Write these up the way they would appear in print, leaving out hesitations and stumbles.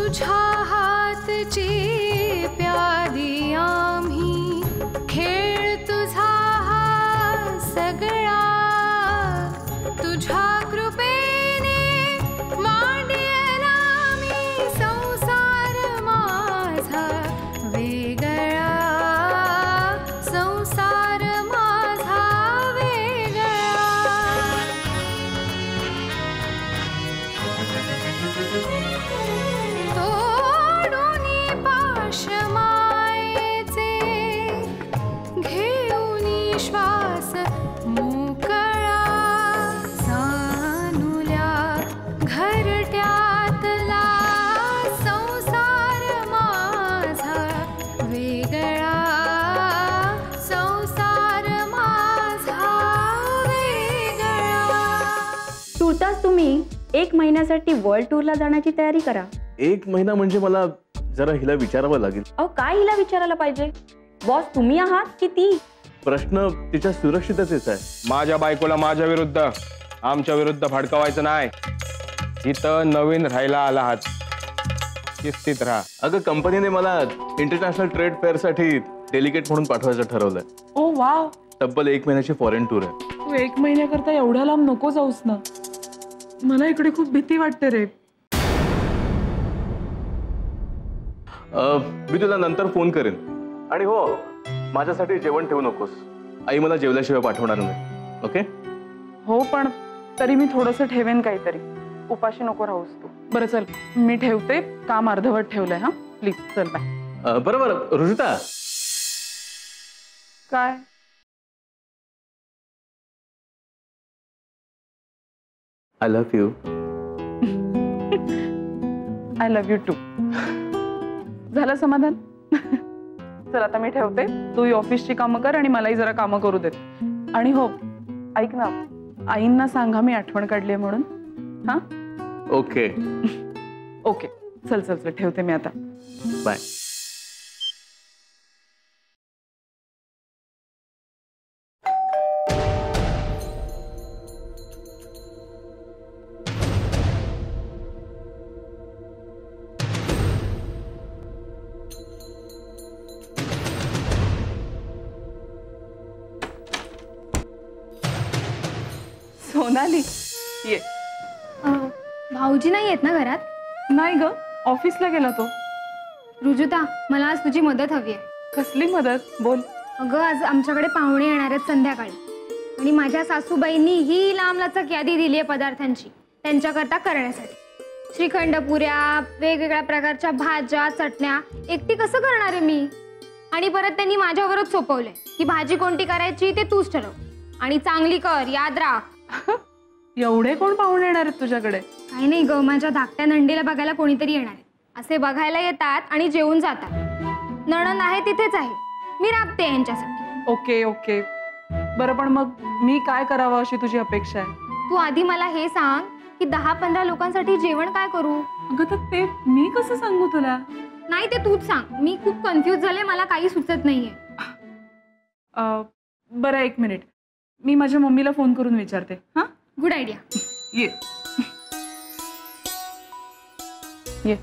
तुझ्या हातची प्यादी आम्ही खेळ तुझा हा सगळा तुझ्या कृपेने मांडला मी संसार माझा वेगळा संसार माझा वेगळा तोडून पाश मायेचे घेऊन श्वास मोकळा सानुल्या घरट्यातला संसार माझा वेगळा संसार माझा वेगळा। तुर्तास तुम्ही 1 महिन्यासाठी वर्ल्ड टूरला जाण्याची तयारी करा। 1 महिना म्हणजे मला जरा हिला विचारावं लागेल। अहो काय हिला विचारायला पाहिजे? बॉस तुम्ही आहात की ती? प्रश्न तिच्या सुरक्षिततेचा आहे। माझ्या बायकोला माझ्या विरुद्ध आमच्या विरुद्ध भडकवायचं नाही। इथं नवीन राहायला आला आहात, शिस्तीत राहा। अगं कंपनीने मला इंटरनॅशनल ट्रेड फेअर साठी डेलिगेट म्हणून पाठवायचं ठरवलंय। ओ वाव, तब्बल 1 महिन्याची फॉरेन टूर आहे। तू 1 महिन्याकरता एवढ्या लांब नको जाऊस ना। मला इकडे खूप भीती वाटते रे। मी तुला नंतर फोन करेन। आणि हो, माझ्यासाठी जेवण ठेवू नकोस, आई मला जेवल्याशिवाय पाठवणार नाही। ओके? हो पण तरी मी थोडंसं ठेवेन काहीतरी, उपाशी नको राहूस तू। बरं चल मी ठेवते, काम अर्धवट ठेवलंय। हा प्लीज चल बाय। बरोबर रुजुता, काय I love you. I love you too. झालं समाधान? चल आता मी ठेवते, तू ऑफिसची कामं कर आणि मलाही जरा कामं करू देत। आणि हो ऐक ना, आईंना सांगा मी आठवण काढली म्हणून। हा ओके ओके चल चल चल ठेवते मी आता। बाय। सोनाली ये। भाऊजी नाही आहेत ना घरात? नाही ग, ऑफिसला गेला तो। रुजुता, मला आज तुझी मदत हवी आहे। कसली मदत? बोल। अगं आज आमच्याकडे पाहुणे येणार आहेत संध्याकाळी, आणि माझ्या सासूबाईंनी ही लांबलचक यादी दिली आहे पदार्थांची त्यांच्याकरता करण्यासाठी। श्रीखंड, पुऱ्या, वेगवेगळ्या प्रकारच्या भाज्या, चटण्या एकटी कसं करणार आहे मी? आणि परत त्यांनी माझ्यावरच सोपवलंय की भाजी कोणती करायची ते तूच ठरव, आणि चांगली कर, याद राख। एवढे कोण पाहुणे येणार आहेत तुझ्याकडे? काही नाही ग, माझ्या धाकट्या नंडीला बघायला कोणीतरी येणार आहे। असे बघायला येतात आणि जेवून जातात। नणंद आहे तिथेच आहे, मी राबते यांच्यासाठी। ओके ओके बरं, पण मग मी काय करावं अशी तुझी अपेक्षा आहे? तू आधी मला हे सांग की 10-15 लोकांसाठी जेवण काय करू? अगं तर ते मी कसं सांगू तुला? नाही ते तूच सांग, मी खूप कन्फ्यूज झाले, मला काही सुचत नाहीये। बरं 1 मिनिट, मी माझ्या मम्मीला फोन करून विचारते। हा गुड आयडिया। ये ये।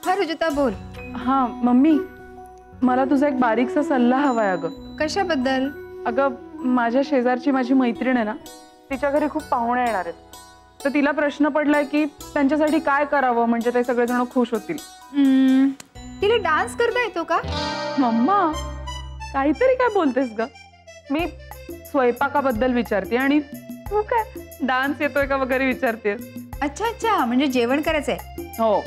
हा रुजुता बोल। हा मम्मी, मला तुझा एक बारीकसा सल्ला हवाय अगं। कशाबद्दल? अगं माझ्या शेजारची माझी मैत्रीण आहे ना, तिच्या घरी खूप पाहुणे येणार आहेत, तर तिला प्रश्न पडलाय की त्यांच्यासाठी काय करावं म्हणजे ते सगळेजण खुश होतील। तिला डान्स करता येतो का? मम्मा काहीतरी काय बोलतेस ग? मी स्वयंपाकाबद्दल विचारते आणि तू काय डान्स येतोय का वगैरे विचारतेस? अच्छा अच्छा, म्हणजे जेवण करायचंय? हो।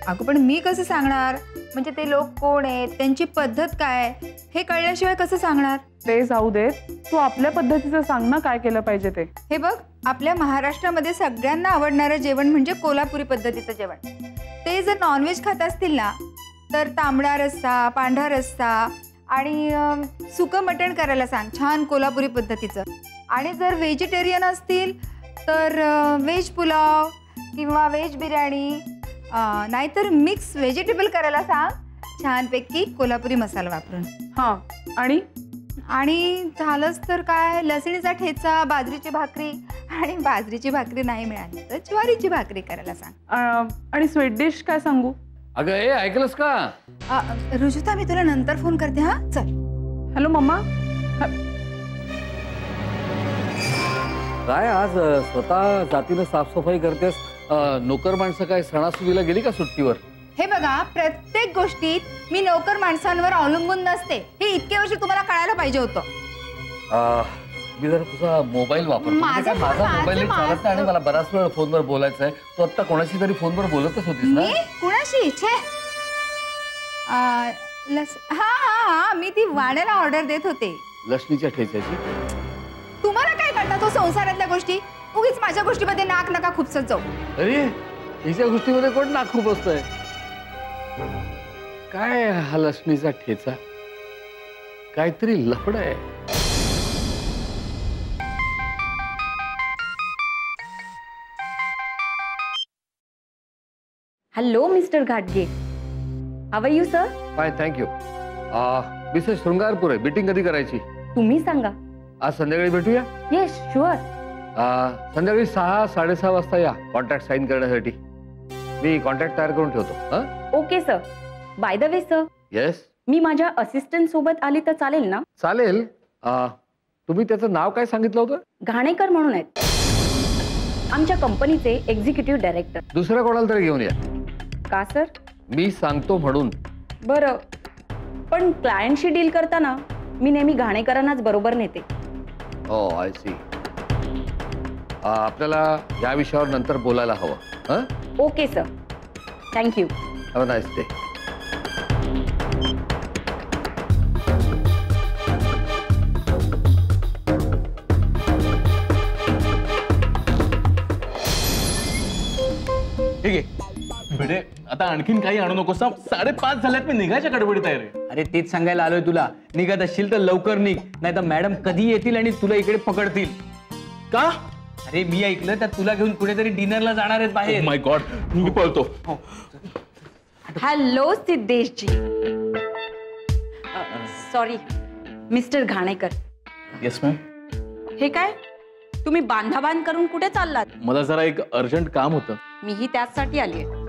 अगं पण मी कसं सांगणार? म्हणजे ते लोक कोण आहेत, त्यांची पद्धत काय, हे कळल्याशिवाय कसं सांगणार? ते जाऊ दे, तू आपल्या पद्धतीचं सांग ना काय केलं पाहिजे ते। हे बघ, आपल्या महाराष्ट्रामध्ये सगळ्यांना आवडणारं जेवण म्हणजे कोल्हापुरी पद्धतीचं जेवण। ते जर नॉनव्हेज खात असतील ना तर तांबडा रस्सा, पांढरा रस्सा आणि सुकं मटण करायला सांग, छान कोल्हापुरी पद्धतीचं। आणि जर व्हेजिटेरियन असतील तर व्हेज पुलाव, किंवा व्हेज बिर्याणी, नाहीतर मिक्स व्हेजिटेबल करायला सांग छानपैकी कोल्हापुरी मसाला वापरून. हां. आणि झालंच तर काय लसणीचा ठेचा, बाजरीची भाकरी, आणि बाजरीची भाकरी नाही मिळाली तर ज्वारीची भाकरी करायला सांग. आणि स्वीट डिश काय सांगू? अगं ए ऐकलंस का? रुजुता मी तुला नंतर फोन करते. हा चल. हॅलो मम्मा. काय आज स्वतः जातीनं साफसफाई करतेस? नोकर माणसं काय सणासुदीला गेली का सुट्टीवर? हे बघा, प्रत्येक गोष्टीत मी नोकर माणसांवर अवलंबून नसते. हे इतके वर्ष तुम्हाला कळायला पाहिजे होतं. मी जरा तुझा मोबाईल वापरतो. माझा मोबाईल चालत नाही आणि मला बराच वेळ फोनवर बोलायचं आहे. तू आता कोणाशी तरी फोनवर बोलतच होतीस ना? मी कुणाशी? छे. हा मी ती वाण्याला ऑर्डर देत होते. लसणीच्या ठेच्याची? तुम्हाला काय कळतं तो संसारातल्या गोष्टी? उगीच माझ्या गोष्टीमध्ये नाक नका खुपसत जाऊ. अरे हिच्या गोष्टीमध्ये कोण नाक खूप असतंय? काय हा लसणीचा ठेचा? काहीतरी लफड आहे. हॅलो मिस्टर घाटगे, how are you sir? Fine thank you. Mrs Shringarpure आहे. मीटिंग कधी करायची? तुम्ही सांगा. आज संध्याकाळी भेटूया. Yes sure. संध्याकाळी 6-6:30 वाजता या कॉन्ट्रॅक्ट साईन करण्यासाठी. मी कॉन्ट्रॅक्ट तयार करून ठेवतो. Okay sir. By the way sir, yes. मी माझ्या असिस्टंट सोबत आली तर चालेल ना? चालेल. तुम्ही त्याचं नाव काय सांगितलं होतं? घाणेकर म्हणून आहेत, आमच्या कंपनीचे एक्झिक्युटिव्ह डायरेक्टर. दुसऱ्या कोणाला तरी घेऊन या. का सर? मी सांगतो म्हणून. बरं, पण क्लायंटशी डील करताना मी नेहमी घाणेकरांनाच बरोबर नेते. हो आय सी. आपल्याला या विषयावर नंतर बोलायला हवं. Okay sir, thank you. Have a nice day. ठीक आहे भिडे, आता आणखीन काही आणू नकोस. 5:30 झाल्यात. मी निघायच्या गडबडीत आहे रे. अरे तेच सांगायला आलोय तुला. निघत असशील तर लवकर निघ, नाही तर मॅडम कधी येतील आणि तुला इकडे पकडतील. का? अरे मी ऐकलं त्यात तुला घेऊन कुठेतरी डिनरला जाणार आहेत बाहेर. माय गॉड, मी पळतो. हॅलो सिद्धेशजी. Sorry Mr Ghanekar. Yes ma'am. हे काय, तुम्ही बांधाबांध करून कुठे चाललात? मला जरा एक अर्जंट काम होतं. मीही त्याचसाठी आली आहे.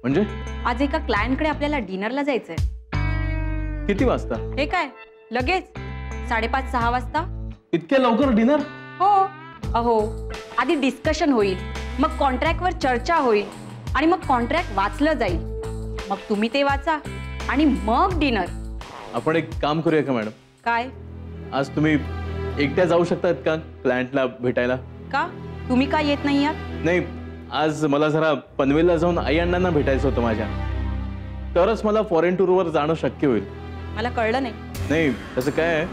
म्हणजे? आज एका क्लायंटकडे आपल्याला डिनरला जायचंय. किती वाजता? हे काय लगेच 5:30-6 वाजता? इतक्या लवकर डिनर? हो. अहो, आधी डिस्कशन होईल, मग कॉन्ट्रॅक्टवर चर्चा होईल आणि मग कॉन्ट्रॅक्ट वाचलं जाईल. मग तुम्ही ते वाचा आणि मग डिनर. आपण एक काम करूया का मॅडम? काय? आज तुम्ही एकट्या जाऊ शकतात का क्लायंटला भेटायला? का तुम्ही का येत नाही आहात? नाही, आज मला जरा पनवेलला जाऊन आई अण्णांना भेटायचं होतं माझ्या. तरच मला फॉरेन टूरवर जाणं शक्य होईल. मला कळलं नाही. नाही तसं काय आहे,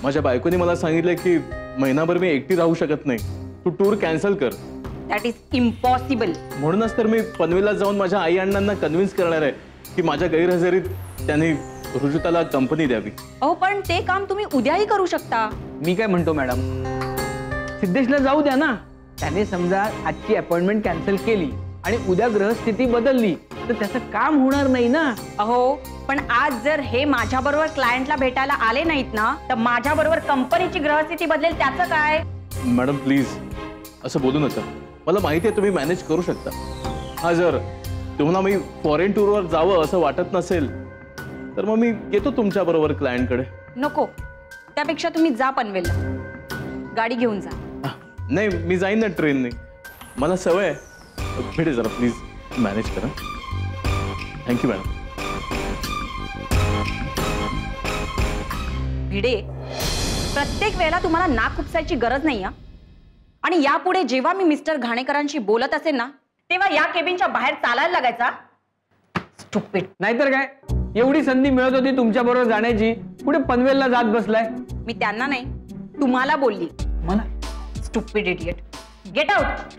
माझ्या बायकोनी मला सांगितलं की महिनाभर मी एकटी राहू शकत नाही, तू टूर कॅन्सल कर. That is impossible. म्हणूनच तर मी पनवेलला जाऊन माझ्या आई अण्णांना कन्व्हिन्स करणार आहे की माझ्या गैरहजेरीत त्यांनी रुजुताला कंपनी द्यावी. अहो पण ते काम तुम्ही उद्याही करू शकता. मी काय म्हणतो मॅडम, सिद्धेशला जाऊ द्या ना. त्याने समजा आजची अपॉइंटमेंट कॅन्सल केली आणि उद्या ग्रहस्थिती बदलली तर त्याचं काम होणार नाही ना. अहो पण आज जर हे माझ्या बरोबर क्लायंटला भेटायला आले नाहीत ना, तर माझ्या बरोबर कंपनीची ग्रहस्थिती बदलेल. त्याचं काय? मॅडम प्लीज असं बोलू नका. मला माहिती आहे तुम्ही मॅनेज करू शकता. हा जर तुम्हाला मी फॉरेन टूरवर जावं असं वाटत नसेल तर मग मी येतो तुमच्या बरोबर क्लायंटकडे. नको, त्यापेक्षा तुम्ही जा पनवेलला, गाडी घेऊन जा. नाही मी जाईन ना ट्रेनने, मला सवय आहे. भेटे जरा प्लीज मॅनेज करा. Thank you madam. भिडे, प्रत्येक वेळेला तुम्हाला नाक खुपसायची गरज नाही. आणि यापुढे जेव्हा मी मिस्टर घाणेकरांशी बोलत असेल ना, तेव्हा या केबिनच्या बाहेर चालायला लागायचा. स्टुपिड. नाहीतर काय, एवढी संधी मिळत होती तुमच्या बरोबर जाण्याची, पुढे पनवेलला जात बसलाय. मी त्यांना नाही तुम्हाला बोलली. मला स्टुपिड इडियट. Get out.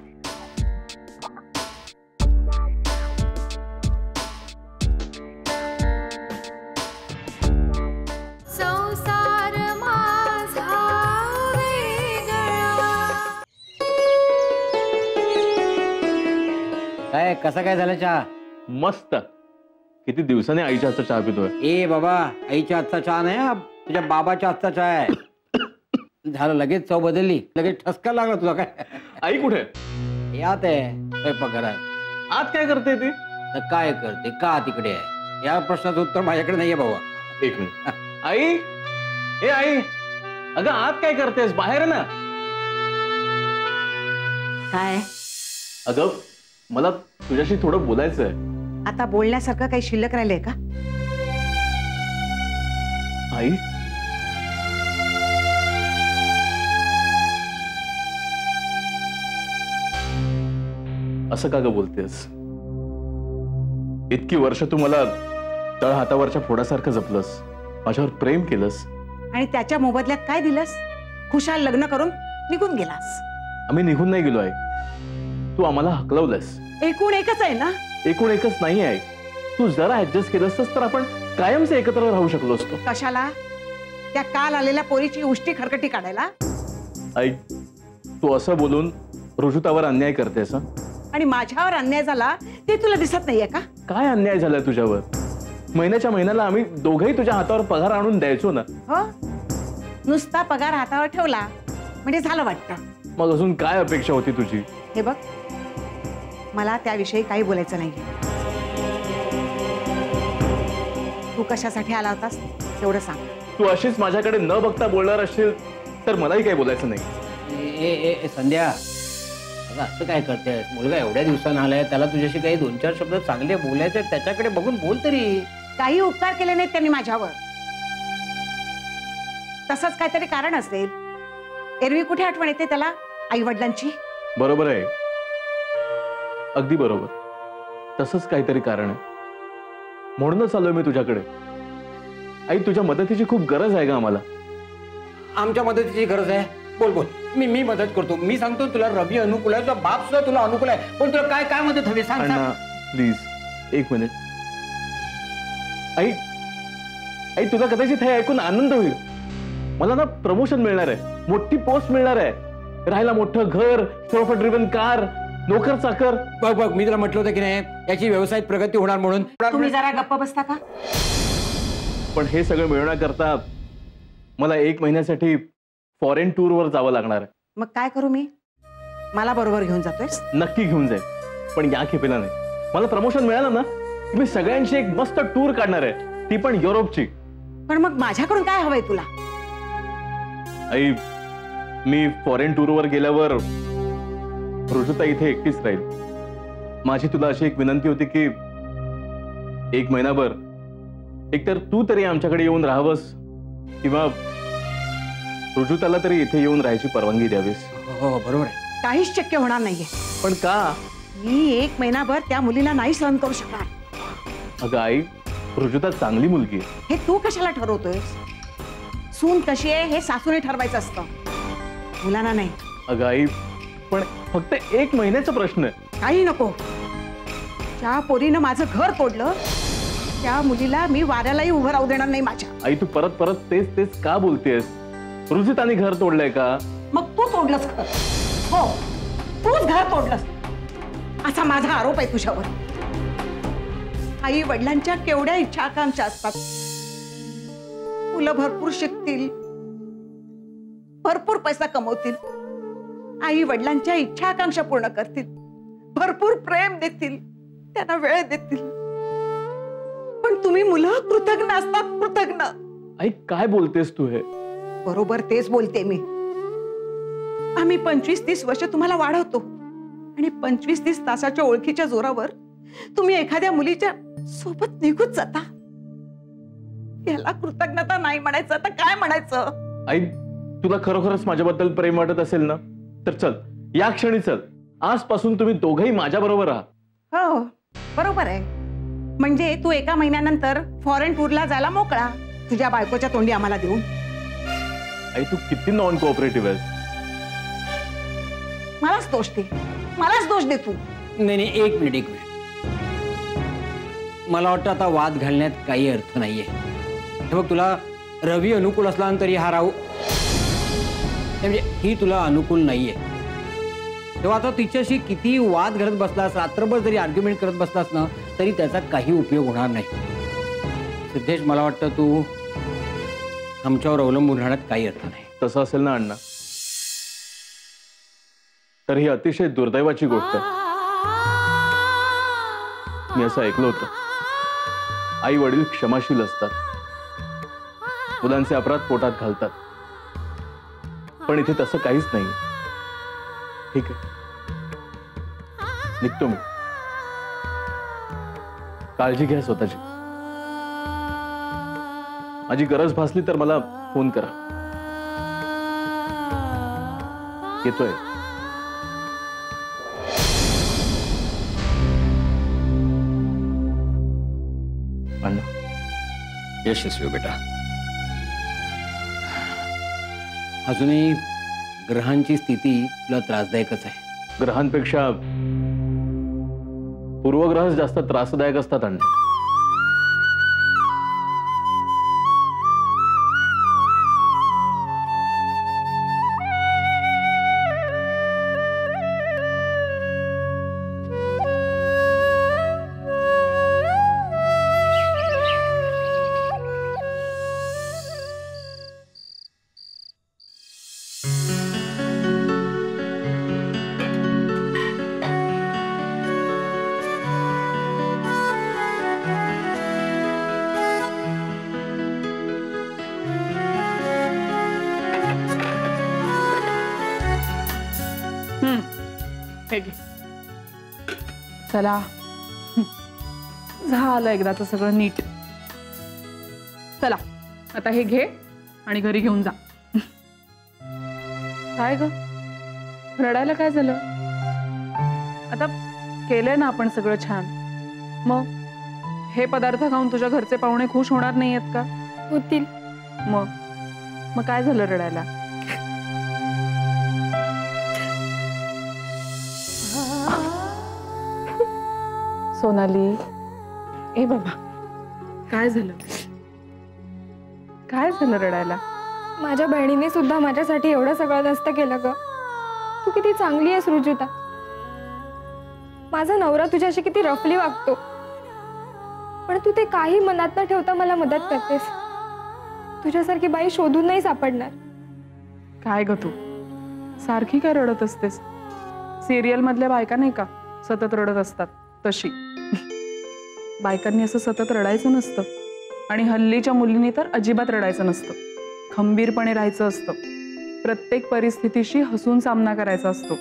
काय कसा काय झाला चहा? मस्त. किती दिवसांनी आईच्या हातचा चहा पितोय. ए बाबा, आईच्या हातचा चहा नाही हा, तुझ्या बाबाच्या हातचा चहा आहे. झालं, लगेच चव बदलली, लगेच ठसका लागला तुला. काय आई कुठे? यात आहे स्वयंपाकघरात. आत काय करते ती? तर काय करते, का तिकडे आहे, या प्रश्नाचं उत्तर माझ्याकडे नाहीये बाबा. एक मिनिट. आई, ए आई, अगं आत काय करतेस? बाहेर आहे ना. काय अगं मला तुझ्याशी थोडं बोलायचं आहे. आता बोलण्यासारखं काही शिल्लक राहिलंय का? आई, असं का ग बोलतेस? इतकी वर्ष तू मला तळ हातावरच्या फोडासारखं जपलंस, माझ्यावर प्रेम केलंस. आणि त्याच्या मोबदल्यात काय दिलंस? खुशाल लग्न करून निघून गेलास. आम्ही निघून नाही गेलो आहे, तू आम्हाला हकलवलंस. एकूण एकच आहे ना? एकूण एकच नाही आहे. तू जरा ऍडजस्ट केलं असतंस तर आपण कायमचे एकत्र राहू शकलो असतो. कशाला? त्या काल आलेल्या पोरीची उष्टी खरकटी काढायला? आई, तू असं बोलून रुजुतावर अन्याय करतेस. हं? आणि माझ्यावर अन्याय झाला ते तुला दिसत नाहीये का? काय अन्याय झालाय तुझ्यावर? महिन्याच्या महिन्याला आम्ही दोघंही तुझ्या हातावर पगार आणून द्यायचो ना. हो, नुसता पगार हातावर ठेवला म्हणजे झालं वाटतं. मग अजून काय अपेक्षा होती तुझी? हे बघ, मला त्याविषयी काही बोलायचं नाही. तू कशासाठी आला होतास तेवढं सांग. तू अशीच माझ्याकडे न बघता बोलणार असशील तर मलाही काही बोलायचं नाही. ए संध्या, अगं असं काय करतेस? मुलगा एवढ्या दिवसानं आलाय, त्याला तुझ्याशी काही 2-4 शब्द चांगले बोलायचे, त्याच्याकडे बघून बोल तरी. काही उपकार केले नाहीत त्यांनी माझ्यावर. तसंच काहीतरी कारण असेल. एरवी कुठे आठवण येते त्याला आई वडिलांची? बरोबर आहे, अगदी बरोबर. तसंच काहीतरी कारण आहे, म्हणूनच आलोय मी तुझ्याकडे. आई, तुझ्या मदतीची खूप गरज आहे का आम्हाला? आमच्या मदतीची गरज आहे? बोल बोल, मी मदत करतो. मी सांगतो तुला, रवी अनुकूल आहे, तुझा बाप सुद्धा तुला अनुकूल आहे, पण तुला काय काय मदत हवी सांग. अण्णा प्लीज एक मिनिट. आई, आई तुला कदाचित हे ऐकून आनंद होईल. मला ना प्रमोशन मिळणार आहे, मोठी पोस्ट मिळणार आहे, राहायला मोठं घर, सोफा ड्रिव्हन कार, नोकर चाकर. बघ बघ, मी तुला म्हटलं होतं की नाही याची व्यवसायात प्रगती होणार म्हणून. तुम्ही जरा गप्प बसता का? पण हे सगळं मिळवण्याकरता मला 1 महिन्यासाठी फॉरेन टूर वर जावं लागणार आहे. मग काय करू मी? मला बरोबर घेऊन जातोयस? नक्की घेऊन जाईल, पण या खेपेला नाही. मला प्रमोशन मिळालं ना की मी सगळ्यांची एक मस्त टूर काढणार आहे, ती पण युरोपची. पण मग माझ्याकडून काय हवंय तुला? आई, मी फॉरेन टूर वर गेल्यावर रुजुता इथे एकटीच राहील. माझी तुला अशी एक विनंती होती की 1 महिनाभर एकतर तू तरी आमच्याकडे येऊन राहावंस किंवा रुजुताला तरी इथे येऊन राहायची परवानगी द्यावीस. हो बरोबर आहे. काहीच शक्य होणार नाहीये. पण का? मी 1 महिनाभर त्या मुलीला नाही सहन करू शकणार. अगं आई, रुजुता चांगली मुलगी आहे. हे तू कशाला ठरवतोयस? सून कशी आहे हे सासूने ठरवायचं असतं, मुलांना नाही. अगं आई, पण फक्त 1 महिन्याचा प्रश्न आहे. काही नको. ज्या पोरीनं माझं घर तोडलं त्या मुलीला मी वाऱ्यालाही उभं राहू देणार नाही माझ्या. आई, तू परत परत तेच तेच का बोलतेस? रुजुताने घर तोडलंय का? मग तू तोडलंस घर? हो, तूच घर तोडलंस असा माझा आरोप आहे तुझ्यावर. आई वडिलांच्या केवढ्या इच्छा आकांक्षा असतात. मुलं भरपूर शिकतील, भरपूर पैसा कमवतील, आई वडिलांच्या इच्छा आकांक्षा पूर्ण करतील, भरपूर प्रेम देतील, त्यांना वेळ देतील. पण तुम्ही मुलं कृतज्ञ असतात, कृतज्ञ. आई, काय बोलतेस तू हे? बरोबर तेच बोलते मी. आम्ही 25-30 वर्ष तुम्हाला वाढवतो आणि 25-30 तासाच्या ओळखीच्या जोरावर तुम्ही एखाद्या मुलीच्या सोबत निघून जाता. याला कृतज्ञता नाही म्हणायचं तर काय म्हणायचं? आई, तुला खरोखरच माझ्याबद्दल प्रेम वाटत असेल ना तर चल, या क्षणी चल. आजपासून तुम्ही दोघंही माझ्या बरोबर आहात. हो बरोबर आहे. म्हणजे तू 1 महिन्यानंतर फॉरेन टूरला जायला मोकळा, तुझ्या बायकोच्या तोंडी आम्हाला देऊन. आई, तू किती नॉन कोऑपरेटिव्ह आहेस. मलाच दोष दे, मलाच दोष दे तू. नाही, 1 मिनिट. मला वाटतं आता वाद घालण्यात काही अर्थ नाहीये. हे बघ, तुला रवी अनुकूल असला तरी हा राहू, म्हणजे ही तुला अनुकूल नाहीये. तेव्हा आता तिच्याशी किती वाद घालत बसलास, रात्रभर जरी आर्ग्युमेंट करत बसलास ना तरी त्याचा काही उपयोग होणार नाही. सिद्धेश, मला वाटतं तू आमच्यावर अवलंबून राहण्यात काही अर्थ नाही. तसं असेल ना अण्णा तर ही अतिशय दुर्दैवाची गोष्ट आहे. मी असं ऐकलं होतं, आई वडील क्षमाशील असतात, मुलांचे अपराध पोटात घालतात, पण इथे तसं काहीच नाही. ठीक आहे, निघतो मी. काळजी घ्या स्वतःची. माझी गरज भासली तर मला फोन करा. येतोय. अण्णा, यशस्वी बेटा. अजूनही ग्रहांची स्थिती तुला त्रासदायकच आहे. ग्रहांपेक्षा पूर्वग्रह जास्त त्रासदायक असतात अण्णा. हे घे. चला, झालं एकदाचं सगळं नीट. चला आता हे घे आणि घरी घेऊन जा. काय ग, रडायला काय झालं? आता केलंय ना आपण सगळं छान. मग हे पदार्थ खाऊन तुझ्या घरचे पाहुणे खुश होणार नाहीयेत का? होतील. मग काय झालं रडायला? सोनाली, ए बाबा, काय झालं? काय झालं रडायला? माझ्या बहिणीने सुद्धा माझ्यासाठी एवढं सगळं नसतं केलं ग. तू किती चांगली आहेस रुजुता. माझा नवरा तुझ्याशी किती रफली वागतो, पण तू ते काही मनात न ठेवता मला मदत करतेस. तुझ्यासारखी बाई शोधून नाही सापडणार. काय ग तू सारखी काय रडत असतेस? सिरियल मधल्या बायका नाही का सतत रडत असतात तशी. बायकांनी असं सतत रडायचं नसतं, आणि हल्लीच्या मुलींनी तर अजिबात रडायचं नसतं. खंबीरपणे राहायचं असतं. प्रत्येक परिस्थितीशी हसून सामना करायचा असतो.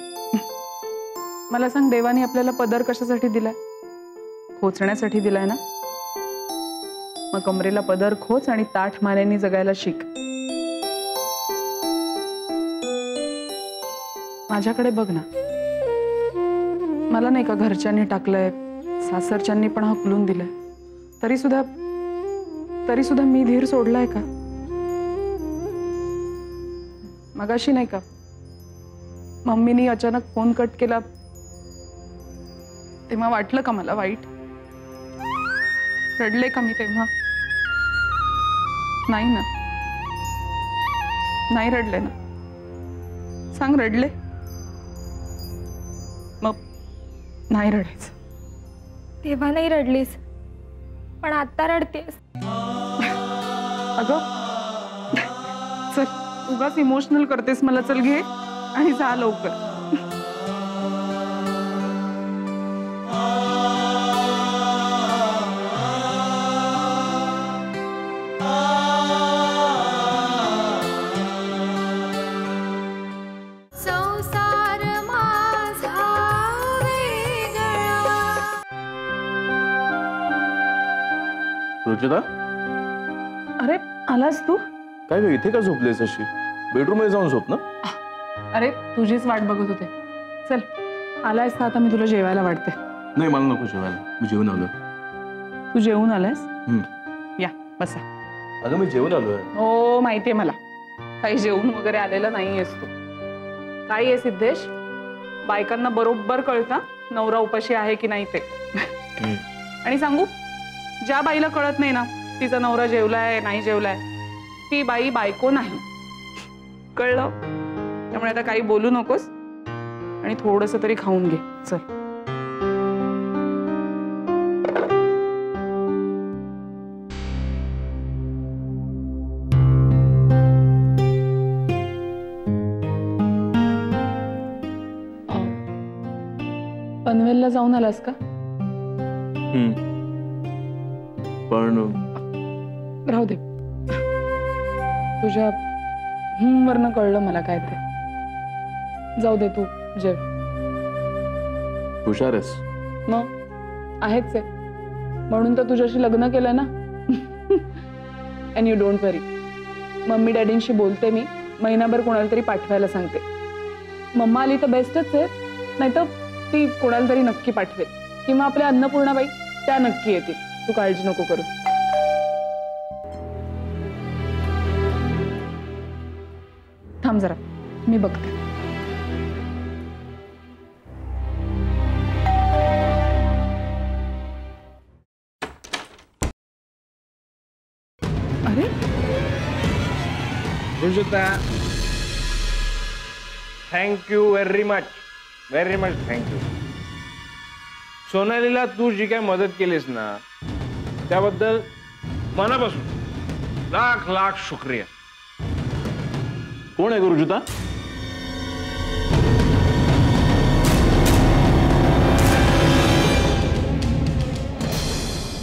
मला सांग, देवाने आपल्याला पदर कशासाठी दिलाय? खोचण्यासाठी दिलाय ना. मग कमरेला पदर खोच आणि ताठ मानेनी जगायला शिक. माझ्याकडे बघ ना, मला नाही का घरच्यांनी टाकलंय, सासरच्यांनी पण हकलून दिलंय, तरी सुद्धा मी धीर सोडलाय का? मगाशी नाही का मम्मीनी अचानक फोन कट केला तेव्हा वाटलं का मला वाईट? रडले का मी तेव्हा? नाही ना. नाही रडले ना. सांग, रडले? मग नाही रडायचं. तेव्हा नाही रडलीस, पण आता रडतेस. अगं चल, उगाच इमोशनल करतेस मला. चल घे आणि जा लवकर. रुचिता, अरे आलास तू? काय ग, इथे का झोपलेस अशी? बेडरूम मध्ये जाऊन झोप ना. अरे तुझीच वाट बघत होते. चल, आलायस तर आता मी तुला जेवायला वाढते. नाही, मला नको जेवायला. मी जेवून आलो. तू जेवून आलायस? या बसा. अगं मी जेवून आलोय. हो माहितीये मला, काही जेवून वगैरे आलेला नाहीयेस तू. काय आहे सिद्धेश, बायकांना बरोबर कळतं नवरा उपाशी आहे की नाही ते. आणि सांगू, ज्या बाईला कळत नाही ना तिचा नवरा जेवलाय नाही जेवलाय, ती बाई बायको नाही. कळलं? त्यामुळे आता काही बोलू नकोस आणि थोडंसं तरी खाऊन घे. चल. पनवेलला जाऊन आलास का? पण राहू दे. तुझ्या वरनं कळलं मला काय ते. जाऊ दे, तू जेव. हुशार आहेस. मग आहेच आहे, म्हणून तर तुझ्याशी लग्न केलं ना. And you don't worry, mummy डॅडींशी बोलते मी, महिनाभर कोणाला तरी पाठवायला सांगते. मम्मा आली तर बेस्टच आहे, नाहीतर ती कोणाला तरी नक्की पाठवेल, किंवा आपल्या अन्नपूर्णाबाई त्या नक्की येतील. तू काळजी नको करू. थांब जरा, मी बघते. अरे Rujuta, thank you very much, very much thank you. सोनालीला तू जी काय मदत केलीस ना, त्याबद्दल मनापासून लाख लाख शुक्रिया. कोण आहे गुरुजुता?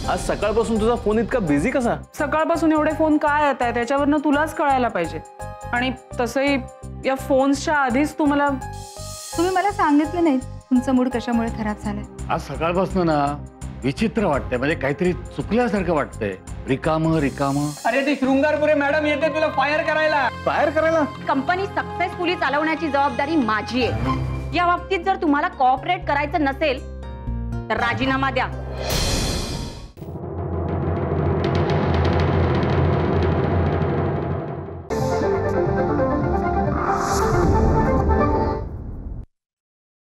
आज सकाळपासून तुझा फोन इतका बिझी कसा? सकाळपासून एवढे फोन काय येत आहे त्याच्यावरनं तुलाच कळायला पाहिजे. आणि तसंही या फोन्सच्या आधीच तुम्ही मला सांगितलं नाही तुमचा मूड कशामुळे खराब झालाय. आज सकाळपासून ना विचित्र वाटतंय, म्हणजे काहीतरी चुकल्यासारखं वाटतंय. रिकाम. अरे ती शृंगारपुरे मॅडम येते तुला फायर करायला. फायर करायला? कंपनी सक्सेसफुली चालवण्याची जबाबदारी माझी आहे. या बाबतीत जर तुम्हाला कॉपरेट करायचं नसेल तर राजीनामा द्या.